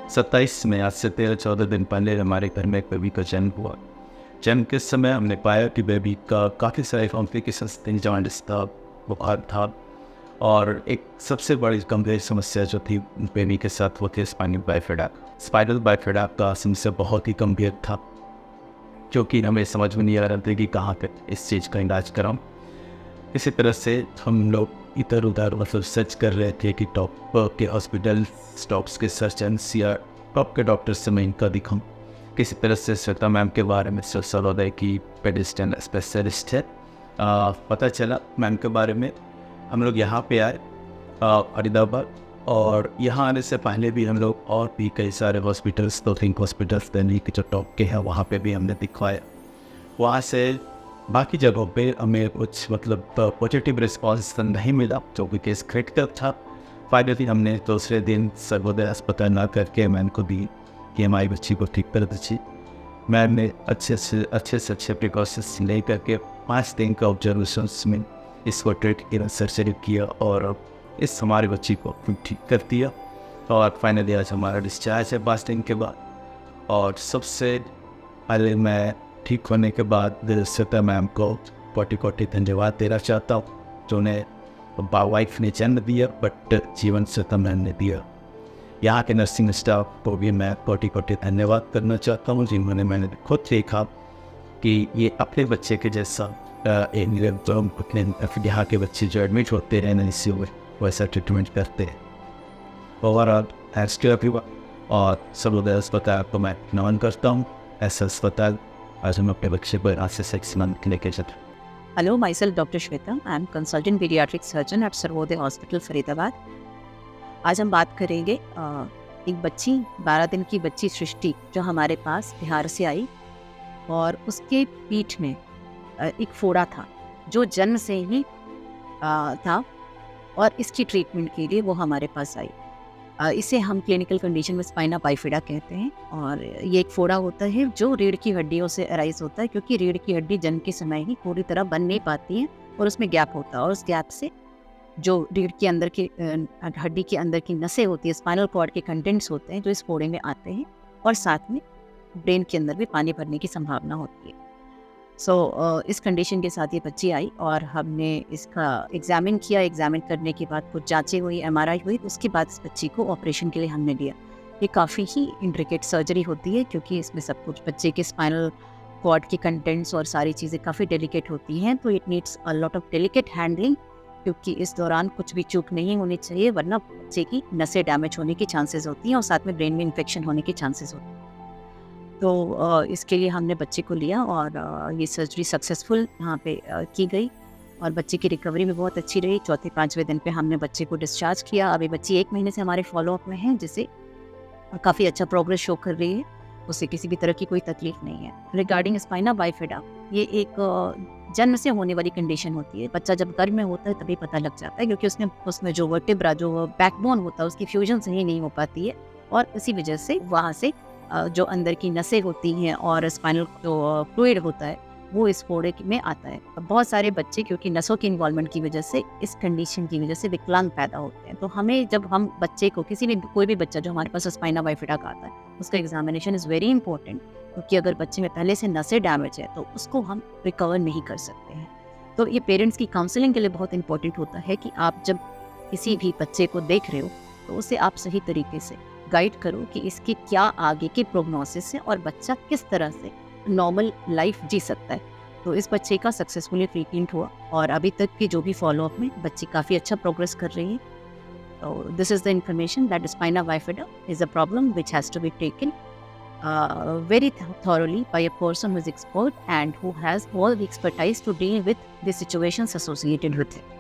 27 में आज से 13-14 दिन पहले हमारे घर में एक बेबी का जन्म हुआ। जन्म के समय हमने पाया कि बेबी का काफ़ी सारे कॉम्प्लिकेशंस थे, जॉन्डिस था, बुखार था और एक सबसे बड़ी गंभीर समस्या जो थी बेबी के साथ वो थी स्पाइनल बाइफिडा। स्पाइनल बाइफिडा का समस्या बहुत ही गंभीर था, क्योंकि हमें समझ में नहीं आ रहा था कि कहाँ पे इस चीज़ का इलाज कराऊँ। इसी तरह से हम लोग इधर उधर मतलब सर्च कर रहे थे कि टॉप के हॉस्पिटल, टॉप्स के सर्जन्स या टॉप के डॉक्टर से मैं इनका दिखाऊँ। किसी तरह से श्वेता मैम के बारे में सर्वोदय की पेडिस्टल स्पेशलिस्ट है, पता चला मैम के बारे में। हम लोग यहाँ पे आए फरीदाबाद, और यहाँ आने से पहले भी हम लोग और भी कई सारे हॉस्पिटल्स, 2-3 हॉस्पिटल्स दिल्ली के जो टॉप के हैं वहाँ पे भी हमने दिखवाया। वहाँ से बाकी जगहों पे हमें कुछ मतलब पॉजिटिव रिस्पॉन्स नहीं मिला, जो कि केस क्रिटिकल था। फाइनली हमने दूसरे दिन सर्वोदय अस्पताल ना करके मैम को दी कि हमारी बच्ची को ठीक कर दीजिए। मैम ने अच्छे से अच्छे प्रिकॉशंस ले करके 5 दिन का ऑब्जर्वेशंस में इसको ट्रीट किया, सर्जरी किया और इस हमारी बच्ची को ठीक कर दिया। और फाइनली आज हमारा डिस्चार्ज है 5 दिन के बाद। और सबसे पहले मैं ठीक होने के बाद श्वेता मैम को कोटि धन्यवाद देना चाहता हूँ, जो उन्हें वाइफ ने जन्म दिया बट जीवन श्वेता मैम ने दिया। यहाँ के नर्सिंग स्टाफ को भी मैं कोटि धन्यवाद करना चाहता हूँ, जिन्होंने मैंने खुद देखा कि ये अपने बच्चे के जैसा यहाँ के बच्चे जो एडमिट होते हैं NICU में वैसा ट्रीटमेंट करते हैं। ओवरऑल थैंक्स टू एवरीवन, और सर्वोदय अस्पताल को मैं नमन करता हूँ। ऐसा अस्पताल आज हम अपने बच्चे को यहाँ से 6 मंथ के लेके चलते हैं। Hello, myself Dr. Shweta. I am consultant pediatric surgeon at Sarvodaya hospital Faridabad. आज हम बात करेंगे एक बच्ची, 12 दिन की बच्ची सृष्टि, जो हमारे पास बिहार से आई और उसके पीठ में एक फोड़ा था जो जन्म से ही था, और इसकी ट्रीटमेंट के लिए वो हमारे पास आई। इसे हम क्लिनिकल कंडीशन में स्पाइना बाइफिडा कहते हैं, और ये एक फोड़ा होता है जो रीढ़ की हड्डियों से अराइज होता है, क्योंकि रीढ़ की हड्डी जन्म के समय ही पूरी तरह बन नहीं पाती है और उसमें गैप होता है, और उस गैप से जो रीढ़ के अंदर की हड्डी के अंदर की नसें होती है, स्पाइनल कॉर्ड के कंटेंट्स होते हैं जो इस फोड़े में आते हैं, और साथ में ब्रेन के अंदर भी पानी भरने की संभावना होती है। इस कंडीशन के साथ ये बच्ची आई और हमने इसका एग्जामिन किया। एग्जामिन करने के बाद कुछ जांचें हुई, MRI हुई, उसके बाद इस बच्ची को ऑपरेशन के लिए हमने लिया। ये काफ़ी ही इंट्रिकेट सर्जरी होती है, क्योंकि इसमें सब कुछ बच्चे के स्पाइनल कॉर्ड के कंटेंट्स और सारी चीज़ें काफ़ी डेलिकेट होती हैं, तो it needs a lot of delicate handling, क्योंकि इस दौरान कुछ भी चूक नहीं होनी चाहिए, वरना बच्चे की नसें डैमेज होने की चांसेस होती हैं और साथ में ब्रेन में इन्फेक्शन होने की चांसेस होती हैं। तो इसके लिए हमने बच्चे को लिया और ये सर्जरी सक्सेसफुल यहाँ पे की गई, और बच्चे की रिकवरी भी बहुत अच्छी रही। 4-5वें दिन पे हमने बच्चे को डिस्चार्ज किया। अभी बच्ची 1 महीने से हमारे फॉलोअप में है, जिसे काफ़ी अच्छा प्रोग्रेस शो कर रही है, उसे किसी भी तरह की कोई तकलीफ नहीं है। रिगार्डिंग स्पाइना बाइफिडा, ये एक जन्म से होने वाली कंडीशन होती है। बच्चा जब गर्भ में होता है तभी पता लग जाता है, क्योंकि उसमें जो वर्टिब्रा, जो बैकबोन होता है, उसकी फ्यूजन सही नहीं हो पाती है, और इसी वजह से वहाँ से जो अंदर की नसें होती हैं और स्पाइनल जो फ्लूइड होता है वो इस फोड़े में आता है। बहुत सारे बच्चे क्योंकि नसों की इन्वॉल्वमेंट की वजह से, इस कंडीशन की वजह से विकलांग पैदा होते हैं। तो हमें, जब हम बच्चे को, कोई भी बच्चा जो हमारे पास स्पाइना बाइफिडा का आता है, उसका एग्जामिनेशन इज़ वेरी इंपॉर्टेंट, क्योंकि अगर बच्चे में पहले से नसें डैमेज है तो उसको हम रिकवर नहीं कर सकते हैं। तो ये पेरेंट्स की काउंसलिंग के लिए बहुत इंपॉर्टेंट होता है कि आप जब किसी भी बच्चे को देख रहे हो तो उसे आप सही तरीके से गाइड करो कि इसके क्या आगे के प्रोग्नोसिस है और बच्चा किस तरह से नॉर्मल लाइफ जी सकता है। तो इस बच्चे का सक्सेसफुली ट्रीटमेंट हुआ, और अभी तक की जो भी फॉलोअप में बच्ची काफ़ी अच्छा प्रोग्रेस कर रही है। तो this is the information that spina bifida is a problem which has to be taken very thoroughly by a person who is expert and who has all the expertise to deal with the situations associated with it.